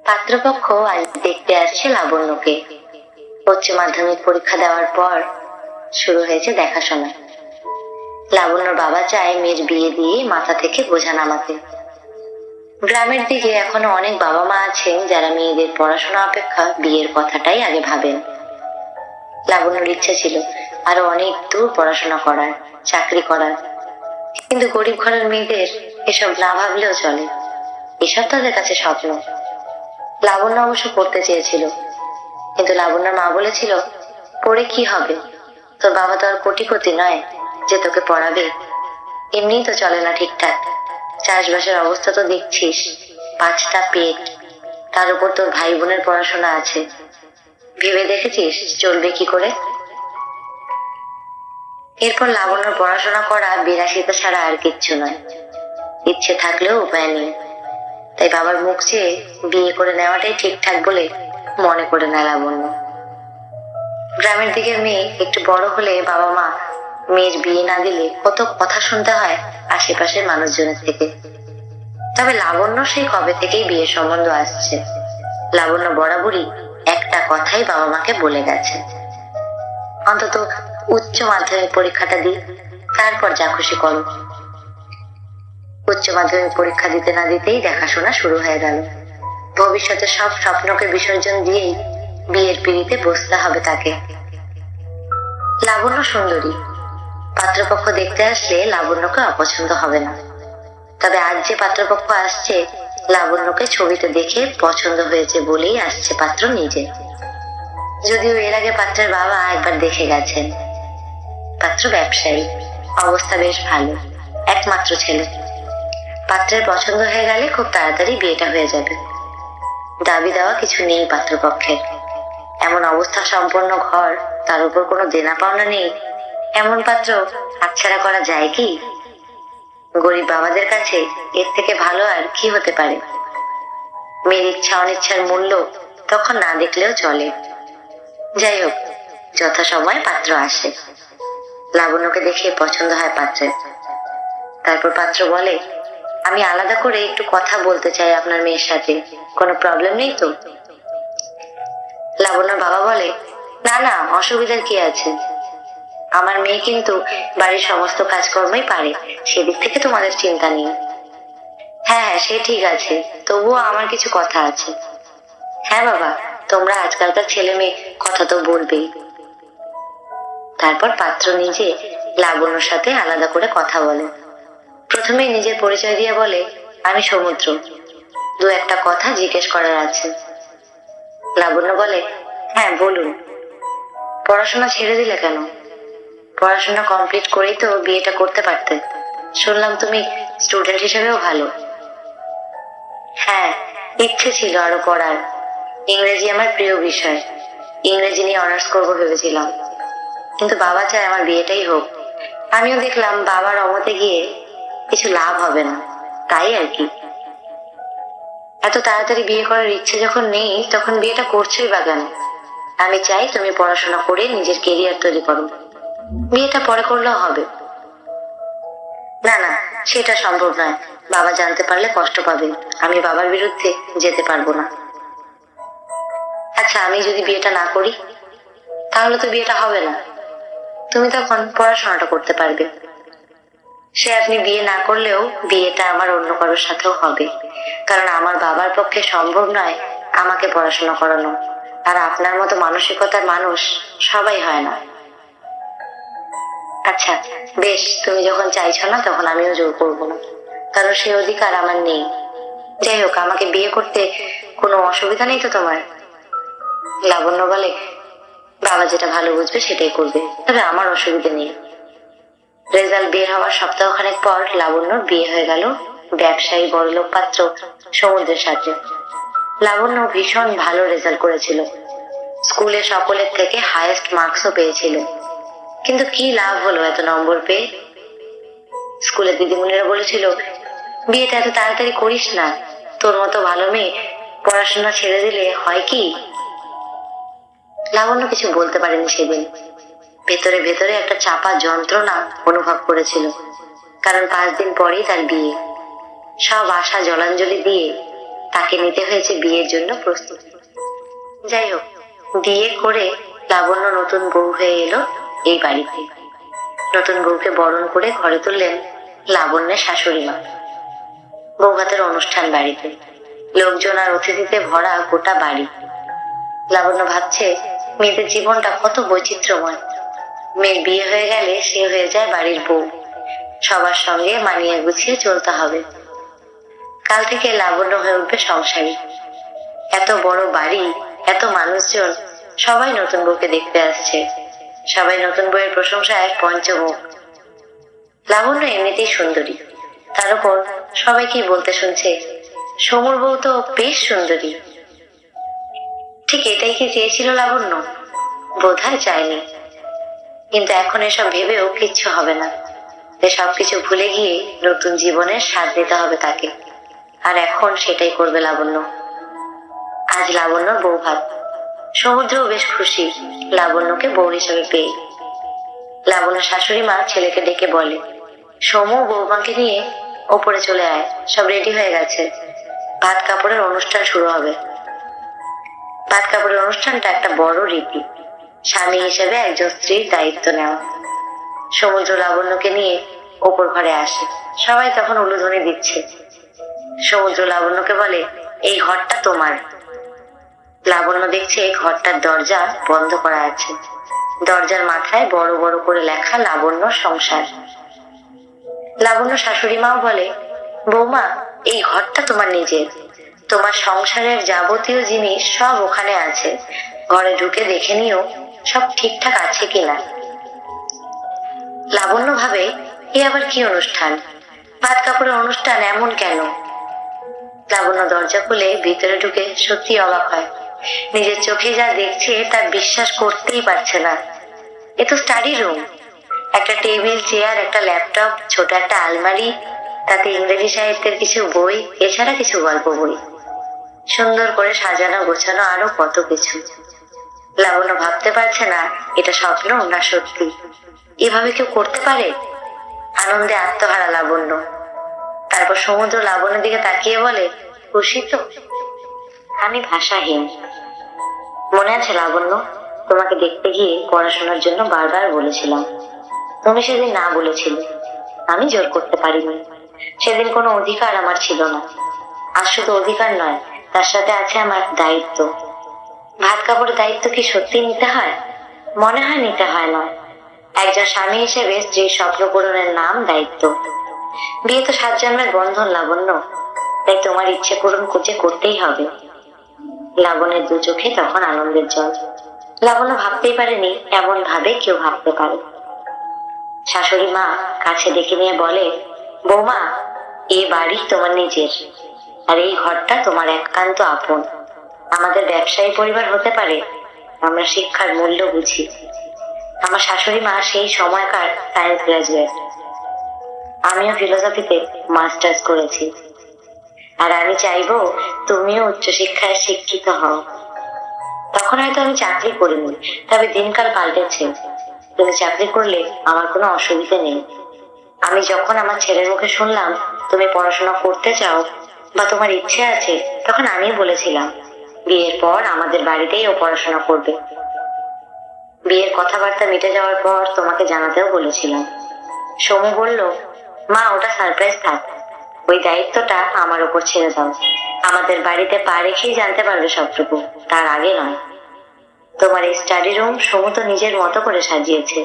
পাত্রপক্ষ আজ দেখতে আসছে লাবণ্যকে। উচ্চ মাধ্যমিক পরীক্ষা দেওয়ার পর শুরু হয়েছে দেখাশোনা। লাবণ্যর বাবা চায় মেয়ের বিয়ে দিয়ে মাথা থেকে বোঝা নামাতে। গ্রামের দিকে এখনো অনেক বাবা মা আছেন যারা মেয়েদের পড়াশোনা অপেক্ষা বিয়ের কথাটাই আগে ভাবেন। লাবণ্যর ইচ্ছা ছিল আরো অনেক দূর পড়াশোনা করার, চাকরি করার, কিন্তু গরিব ঘরের মেয়েদের এসব না ভাবলেও চলে। এসব তাদের কাছে স্বপ্ন। লাবণ্য অবশ্য পড়তে চেয়েছিল, কিন্তু লাবণ্যর মা বলেছিল, পড়ে কি হবে, তোর বাবা তো আর কোটিপতি নয় যে তোকে পড়াবে। এমনিই তো চলে না ঠিকঠাক, চাষবাসের অবস্থা তো দেখছিস, 5টা পেট, তার উপর তোর ভাই বোনের পড়াশোনা আছে, ভেবে দেখেছিস চলবে কি করে? এরপর লাবণ্যর পড়াশোনা করা বিলাসিতা ছাড়া আর কিচ্ছু নয়। ইচ্ছে থাকলেও উপায় নেই, তাই বাবার মুখ চেয়ে বিয়ে করে নেওয়াটাই ঠিকঠাক বলে মনে করে নেয় লাবণ্য। গ্রামের দিকের মেয়ে একটু বড় হলে বাবা মা মেয়ের বিয়ে না দিলে কত কথা শুনতে হয় আশেপাশের মানুষজনের থেকে। তবে লাবণ্য সেই কবে থেকেই বিয়ের সম্বন্ধ আসছে। লাবণ্য বরাবরই একটা কথাই বাবা মাকে বলে গেছে, অন্তত উচ্চ মাধ্যমিক পরীক্ষাটা দিই, তারপর যা খুশি করো। উচ্চ মাধ্যমিক পরীক্ষা দিতে না দিতেই দেখাশোনা শুরু হয়ে গেল। ভবিষ্যতে সব স্বপ্নকে বিসর্জন দিয়েই বিয়ের পিঁড়িতে বসতে হবে তাকে। লাবণ্য সুন্দরী, পাত্রপক্ষ দেখতে আসলে লাবণ্যকে অপছন্দ হবে না। তবে আজ যে পাত্রপক্ষ আসছে, লাবণ্যকে ছবিতে দেখে পছন্দ হয়েছে বলেই আসছে পাত্র নিজে। যদিও এর আগে পাত্রের বাবা একবার দেখে গেছেন। পাত্র ব্যবসায়ী, অবস্থা বেশ ভালো, একমাত্র ছেলে। পাত্রের পছন্দ হয়ে গেলে খুব তাড়াতাড়ি বিয়েটা হয়ে যাবে। দাবি দেওয়া কিছু নেই পাত্রপক্ষের। এমন অবস্থা সম্পন্ন ঘর, তার উপর কোনো দেনা পাওনা নেই, এমন পাত্র হাতছাড়া করা যায় কি? গরিব বাবাদের কাছে এর থেকে ভালো আর কি হতে পারে? মেয়ের ইচ্ছা অনিচ্ছার মূল্য তখন না দেখলেও চলে। যাই হোক, যথাসময়ে পাত্র আসে। লাবণ্যকে দেখে পছন্দ হয় পাত্রের। তারপর পাত্র বলে, আমি আলাদা করে একটু কথা বলতে চাই আপনার মেয়ের সাথে, কোনো প্রবলেম নেই তো? লাবণ্যর বাবা বলে, না না, অসুবিধার কি আছে, আমার মেয়ে কিন্তু বাড়ির সমস্ত কাজকর্মই পারে, সেদিক থেকে তোমাদের চিন্তা নেই। হ্যাঁ হ্যাঁ, সে ঠিক আছে, তবুও আমার কিছু কথা আছে। হ্যাঁ বাবা, তোমরা আজকালকার ছেলে মেয়ে, কথা তো বলবেই। তারপর পাত্র নিজে লাবণ্যর সাথে আলাদা করে কথা বলে। প্রথমে নিজের পরিচয় দিয়ে বলে, আমি সমুদ্র, দু একটা কথা জিজ্ঞেস করার আছে। লাবণ্য বলে, হ্যাঁ বলুন। পড়াশোনা ছেড়ে দিলে কেন? পড়াশোনা কমপ্লিট করেই তো বিয়েটা করতে পারতে, শুনলাম তুমি স্টুডেন্ট হিসেবেও ভালো। হ্যাঁ, ইচ্ছে ছিল আরো পড়ার। ইংরেজি আমার প্রিয় বিষয়, ইংরেজি নিয়ে অনার্স করবো ভেবেছিলাম, কিন্তু বাবা চায় আমার বিয়েটাই হোক। আমিও দেখলাম বাবার অমতে গিয়ে কিছু লাভ হবে না, তাই আর কি। এত তাড়াতাড়ি বিয়ে করার ইচ্ছে যখন নেই, তখন বিয়েটা করছোই বা কেন? আমি চাই তুমি পড়াশোনা করে নিজের কেরিয়ার তৈরি করো, বিয়েটা পরে করলেও হবে। না না, সেটা সম্ভব নয়, বাবা জানতে পারলে কষ্ট পাবে, আমি বাবার বিরুদ্ধে যেতে পারবো না। আচ্ছা, আমি যদি বিয়েটা না করি? তাহলে তো বিয়েটা হবে না, তুমি তখন পড়াশোনাটা করতে পারবে। সে আপনি বিয়ে না করলেও বিয়েটা আমার অন্য কারোর সাথেও হবে, কারণ আমার বাবার পক্ষে সম্ভব নয় আমাকে পড়াশোনা করানো, আর আপনার মতো মানসিকতার মানুষ সবাই হয় না। আচ্ছা বেশ, তুমি যখন চাইছো না তখন আমিও জোর করবো না, কারণ সে অধিকার আমার নেই। যাই হোক, আমাকে বিয়ে করতে কোনো অসুবিধা নেই তো তোমার? লাবণ্য বলে, বাবা যেটা ভালো বুঝবে সেটাই করবে, তবে আমার অসুবিধা নেই। রেজাল্ট বের হওয়ার সপ্তাহখানেক পর লাবণ্যর বিয়ে হয়ে গেল ব্যবসায়ী বড়লোক পাত্র সমুদ্রের সাথে। লাবণ্য ভীষণ ভালো রেজাল্ট করেছিল, স্কুলে সকলের থেকে হাইয়েস্ট মার্কসও পেয়েছিল। কিন্তু কি লাভ হলো এত নম্বর পেয়ে? স্কুলের দিদিমণিরা বলেছিল, বিয়েটা এত তাড়াতাড়ি করিস না, তোর মতো ভালো মেয়ে পড়াশোনা ছেড়ে দিলে হয় কি? লাবণ্য কিছু বলতে পারেনি সেদিন। ভেতরে ভেতরে একটা চাপা যন্ত্রণা অনুভব করেছিল, কারণ 5 দিন পরেই তার বিয়ে। সব আশা জলাঞ্জলি দিয়ে তাকে নিতে হয়েছে বিয়ের জন্য প্রস্তুতি। যাই হোক, বিয়ে করে লাবণ্য নতুন বউ হয়ে এলো এই বাড়িতে। নতুন বউকে বরণ করে ঘরে তুললেন লাবণ্যের শাশুড়ি মা। বৌভাতের অনুষ্ঠান বাড়িতে, লোকজন আর অতিথিতে ভরা গোটা বাড়ি। লাবণ্য ভাবছে মেয়েদের জীবনটা কত বৈচিত্র্যময়। মেয়ের বিয়ে হয়ে গেলে সে হয়ে যায় বাড়ির বউ, সবার সঙ্গে মানিয়ে গুছিয়ে চলতে হবে। কাল থেকে লাবণ্য হয়ে উঠবে সংসারী। এত বড় বাড়ি, এত মানুষজন, সবাই নতুন বউকে দেখতে আসছে, সবাই নতুন বউয়ের প্রশংসায় পঞ্চমুখ। লাবণ্য এমনিতেই সুন্দরী, তার উপর সবাই কি বলতে শুনছে, সমুর বউ তো বেশ সুন্দরী। ঠিক এটাই কি চেয়েছিল লাবণ্য? বোধহয় চায়নি, কিন্তু এখন এসব ভেবেও কিচ্ছু হবে না। সবকিছু ভুলে গিয়ে নতুন জীবনের স্বাদ নিতে হবে তাকে, আর এখন সেটাই করবে লাবণ্য। আজ লাবণ্যর বউ ভাত। সমুদ্রও বেশ খুশি লাবণ্যকে বউ হিসেবে পেয়ে। লাবণ্য শাশুড়ি মা ছেলেকে ডেকে বলে, সমু বৌমাকে নিয়ে ওপরে চলে আয়, সব রেডি হয়ে গেছে, ভাত কাপড়ের অনুষ্ঠান শুরু হবে। ভাত কাপড়ের অনুষ্ঠানটা একটা বড় রীতি, স্বামী হিসেবে একজন স্ত্রীর দায়িত্ব নেওয়া। সমুদ্র লাবণ্যকে নিয়ে ওপর ঘরে আসে, সবাই তখন উলুধ্বনি দিচ্ছে। সমুদ্র লাবণ্যকে বলে, এই ঘরটা তোমার। লাবণ্য দেখছে ঘরটার দরজা বন্ধ করা আছে, দরজার মাথায় বড় বড় করে লেখা লাবণ্য সংসার। লাবণ্য শাশুড়ি মাও বলে, বৌমা এই ঘরটা তোমার নিজের, তোমার সংসারের যাবতীয় জিনিস সব ওখানে আছে, ঘরে ঢুকে দেখে নিও সব ঠিকঠাক আছে কিনা। লাবণ্য ভাবে, এ আবার কি অনুষ্ঠান, ভাত কাপড়ের অনুষ্ঠান এমন কেন? লাবণ্য দরজা খুলে ভিতরে ঢুকে সত্যি অবাক হয়। নিজের চোখে যা দেখছে তার বিশ্বাস করতেই পারছে না। এ তো স্টাডি রুম, একটা টেবিল, চেয়ার, একটা ল্যাপটপ, ছোট একটা আলমারি, তাতে ইংরেজি সাহিত্যের কিছু বই, এছাড়া কিছু গল্প বই, সুন্দর করে সাজানো গোছানো আরো কত কিছু। লাবণ্য ভাবতে পারছে না এটা স্বপ্ন না সত্যি, এভাবে কেউ করতে পারে। আনন্দে আত্মহারা লাবণ্য। তারপর সমুদ্র লাবণ্যের দিকে তাকিয়ে বলে, খুশি তো? আমি ভাষাহীন। মনে আছে লাবণ্য, তোমাকে দেখতে গিয়ে পড়াশোনার জন্য বারবার বলেছিলাম, তুমি সেদিন না বলেছিলে। আমি জোর করতে পারিনি, সেদিন কোনো অধিকার আমার ছিল না। আজ শুধু অধিকার নয়, তার সাথে আছে আমার দায়িত্ব। ভাত কাপড়ের দায়িত্ব কি সত্যি নিতে হয়? মনে হয় নিতে হয় না। একজন স্বামী হিসেবে স্ত্রীর স্বপ্ন পূরণের নাম দায়িত্ব। বিয়ে তো 7 জন্মের বন্ধন লাবণ্য, তাই তোমার ইচ্ছে পূরণ করতেই হবে। লাবণ্যের দু চোখে তখন আনন্দের জল। লাবণ্য ভাবতেই পারেনি এমন ভাবে কেউ ভাবতে পারে। শাশুড়ি মা কাছে ডেকে নিয়ে বলে, বৌমা এই বাড়ি তোমার নিজের, আর এই ঘরটা তোমার একান্ত আপন। আমাদের ব্যবসায়ী পরিবার হতে পারে, আমরা শিক্ষার মূল্য বুঝি। আমার শাশুড়ি মা সেই সময়কার সায়েন্স গ্রাজুয়েট, আমিও ফিলোসফিতে মাস্টার্স করেছি, আর আমি চাইবো তুমিও উচ্চশিক্ষায় শিক্ষিত হও। তখন হয়তো আমি চাকরি করিনি, তবে দিনকাল পাল্টেছে। তুমি চাকরি করলে আমার কোনো অসুবিধা নেই। আমি যখন আমার ছেলের মুখে শুনলাম তুমি পড়াশোনা করতে চাও বা তোমার ইচ্ছে আছে, তখন আমি বলেছিলাম বিয়ের পর আমাদের বাড়িতেই ও পড়াশোনা করবে। বিয়ের কথাবার্তা মিটে যাওয়ার পর তোমাকে জানাতেও বলেছিলাম। সমু বলল, মা ওটা সারপ্রাইজ থাক, ওই দায়িত্বটা আমার উপর ছেড়ে দাও। আমাদের বাড়িতে পা রেখেই জানতে পারবে সবটুকু, তার আগে নয়। তোমার এই স্টাডি রুম সমু তো নিজের মতো করে সাজিয়েছে।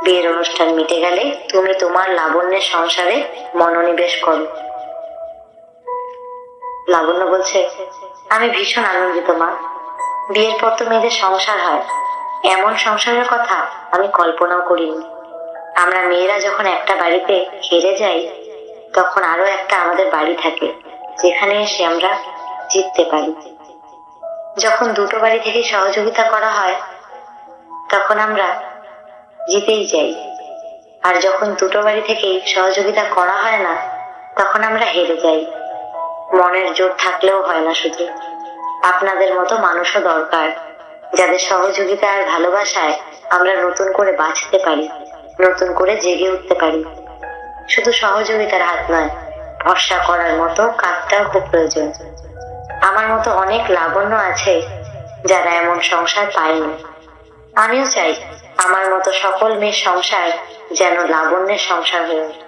বিয়ের অনুষ্ঠান মিটে গেলে তুমি তোমার লাবণ্যের সংসারে মনোনিবেশ করো। লাবণ্য বলছে, আমি ভীষণ আনন্দিত মা। বিয়ের পর তো মেয়েদের সংসার হয়, এমন সংসারের কথা আমি কল্পনাও করিনি। আমরা মেয়েরা যখন একটা বাড়িতে হেরে যাই, তখন আরো একটা আমাদের বাড়ি থাকে যেখানে এসে আমরা জিততে পারি। যখন দুটো বাড়ি থেকে সহযোগিতা করা হয়, তখন আমরা জিতেই যাই। আর যখন দুটো বাড়ি থেকে সহযোগিতা করা হয় না, তখন আমরা হেরে যাই। মনের জোর থাকলেও হয় না, শুধু আপনাদের মতো মানুষও দরকার, যাদের সহযোগিতা আর ভালোবাসায় আমরা নতুন করে বাঁচতে পারি, নতুন করে জেগে উঠতে পারি। শুধু সহযোগিতার হাত নয়, ভরসা করার মতো কাজটাও খুব প্রয়োজন। আমার মতো অনেক লাবণ্য আছে যারা এমন সংসার পায়নি। আমিও চাই আমার মতো সকল মেয়ের সংসার যেন লাবণ্যের সংসার হয়ে ওঠে।